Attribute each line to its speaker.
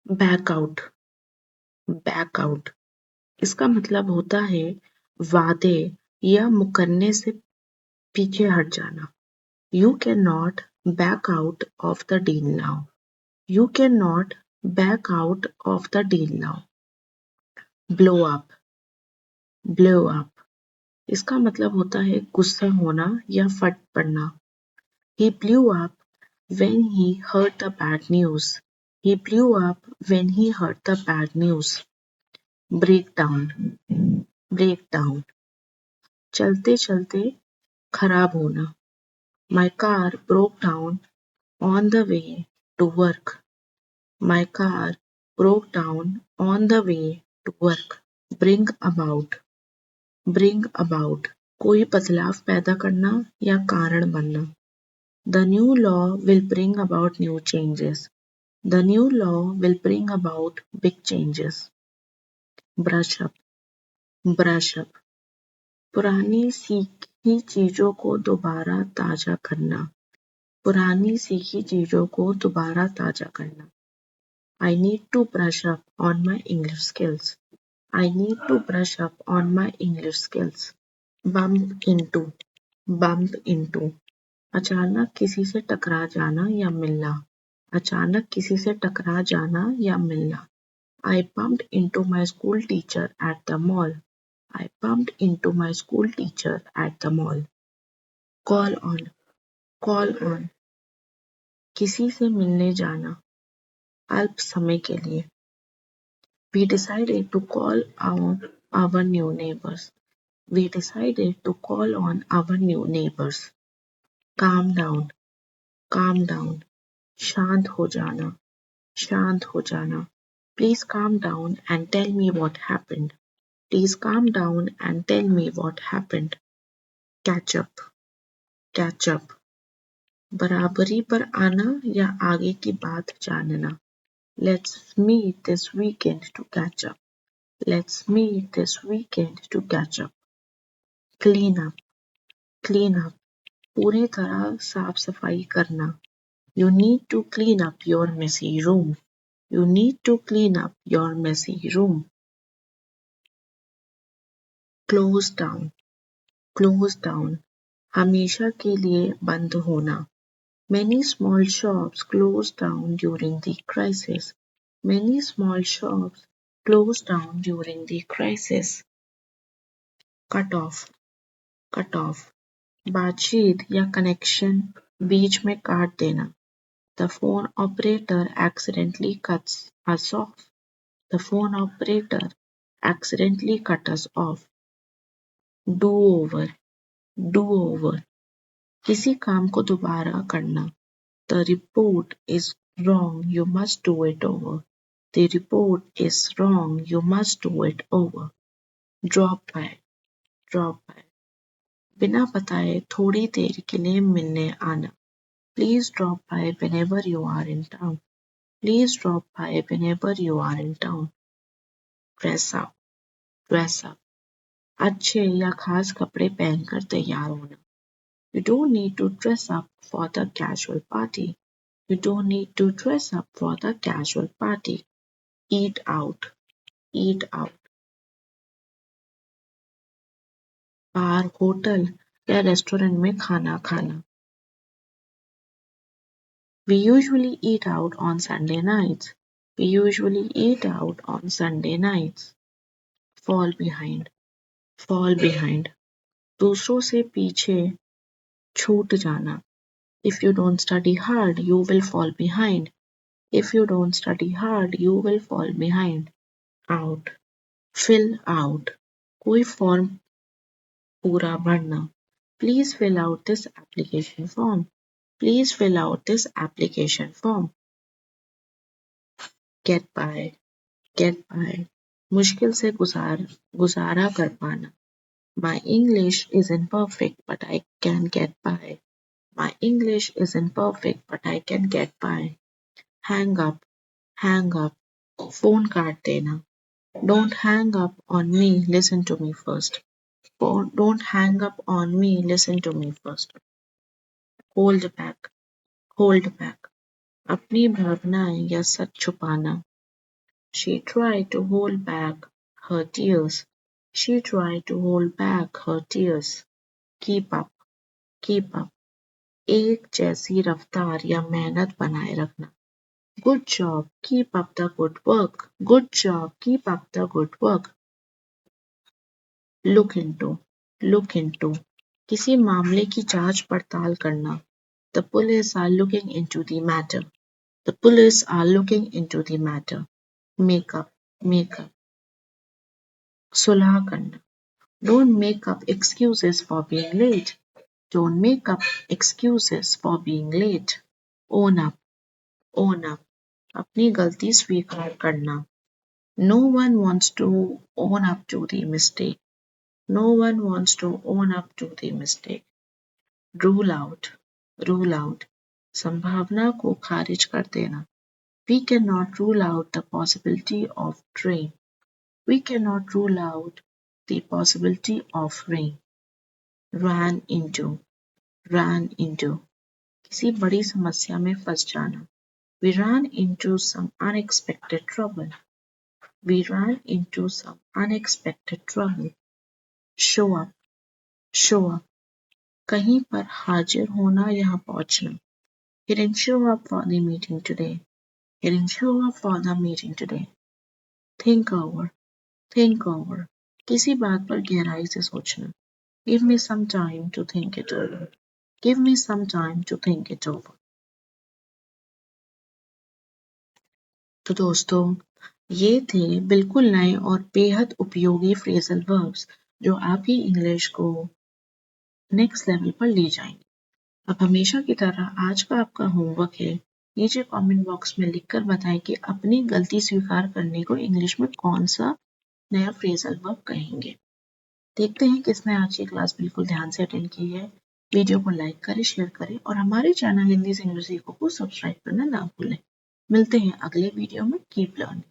Speaker 1: Back out, back out इसका मतलब होता है वादे या मुकरने से पीछे हट जाना। You cannot back out of the deal now. You cannot back out of the deal now. Blow up, blow up इसका मतलब होता है गुस्सा होना या फट पड़ना। He blew up when he heard the bad news. He blew up when he heard the bad news. Break down, break down चलते चलते खराब होना। My car broke down on the way to work. My car broke down on the way to work. Bring about, bring about कोई बदलाव पैदा करना या कारण बनना। The new law will bring about new changes. The new law will bring about big changes. Brush up, brush up पुरानी सीखी चीजों को दोबारा ताजा करना। पुरानी सीखी चीजों को दोबारा ताजा करना। I need to brush up on my English skills. I need to brush up on my English skills. Bump into, bump into अचानक किसी से टकरा जाना या मिलना। अचानक किसी से टकरा जाना या मिलना। I bumped into my school teacher at the mall. I bumped into my school teacher at the mall. Call on, call on किसी से मिलने जाना अल्प समय के लिए। We decided to call on our new neighbors. We decided to call on our new neighbors. Calm down, calm down शांत हो जाना, शांत हो जाना। Please calm down and tell me what happened. Please calm down and tell me what happened. Catch up, catch up बराबरी पर आना या आगे की बात जानना। Let's meet this weekend to catch up. Let's meet this weekend to catch up. Clean up, clean up पूरी तरह साफ सफाई करना। You need to clean up your messy room. You need to clean up your messy room. Close down, close down हमेशा के लिए बंद होना। Many small shops closed down during the crisis. Many small shops closed down during the crisis. Cut off, cut off बातचीत या connection बीच में काट देना। The phone operator accidentally cuts us off. The phone operator accidentally cut us off. Do over, do over किसी काम को दोबारा करना। The report is wrong, you must do it over. The report is wrong, you must do it over. Drop by, drop by बिना बताए थोड़ी देर के लिए मिलने आना। Please drop by whenever you are in town. Please drop by whenever you are in town. Dress up, dress up अच्छे या खास कपड़े पहनकर तैयार होना। You don't need to dress up for the casual party. You don't need to dress up for the casual party. Eat out, eat out बाहर hotel या restaurant में खाना खाना। We usually eat out on Sunday nights. We usually eat out on Sunday nights. Fall behind, fall behind दूसरों से पीछे छूट जाना। If you don't study hard, you will fall behind. If you don't study hard, you will fall behind. Out, fill out कोई form पूरा भरना। Please fill out this application form. Please fill out this application form. Get by, get by मुश्किल से गुजारा कर पाना। My English isn't perfect, but I can get by. My English isn't perfect, but I can get by. Hang up, hang up phone काट देना। Don't hang up on me, listen to me first. Don't hang up on me, listen to me first. Hold back, hold back अपनी भावनाएं या सच छुपाना। She tried to hold back her tears. She tried to hold back her tears. Keep up, keep up. एक जैसी रफ्तार या मेहनत बनाए रखना. Good job, keep up the good work. Good job, keep up the good work. Look into, look into. किसी मामले की जांच पड़ताल करना. The police are looking into the matter. The police are looking into the matter. Make up, make up. सुलह करना. Don't make up excuses for being late. Don't make up excuses for being late. Own up, own up. अपनी गलती स्वीकार करना. No one wants to own up to the mistake. No one wants to own up to the mistake. Rule out, rule out. संभावना को खारिज कर देना. We cannot rule out the possibility of rain. We cannot rule out the possibility of rain. Ran into, ran into. किसी बड़ी समस्या में फंस जाना. We ran into some unexpected trouble. We ran into some unexpected trouble. Show up, show up. कहीं पर हाजिर होना, यहाँ पहुंचना. He didn't show up for the meeting today. He didn't show up for the meeting today. Think over, think over. किसी बात पर गहराई से सोचना. Give me some time to think it over. Give me some time to think it over. तो दोस्तों, ये थे बिल्कुल नए और बेहद उपयोगी फ्रेजल वर्ब्स जो आपकी इंग्लिश को नेक्स्ट लेवल पर ले जाएंगे. अब हमेशा की तरह आज का आपका होमवर्क है, नीचे कमेंट बॉक्स में लिखकर बताएं कि अपनी गलती स्वीकार करने को इंग्लिश में कौन सा नया फ्रेजल वर्ब कहेंगे. देखते हैं किसने आज की क्लास बिल्कुल ध्यान से अटेंड की है. वीडियो को लाइक करें, शेयर करें और हमारे चैनल हिंदी से इंग्लिश सीखो को सब्सक्राइब करना ना भूलें. मिलते हैं अगले वीडियो में. Keep learning.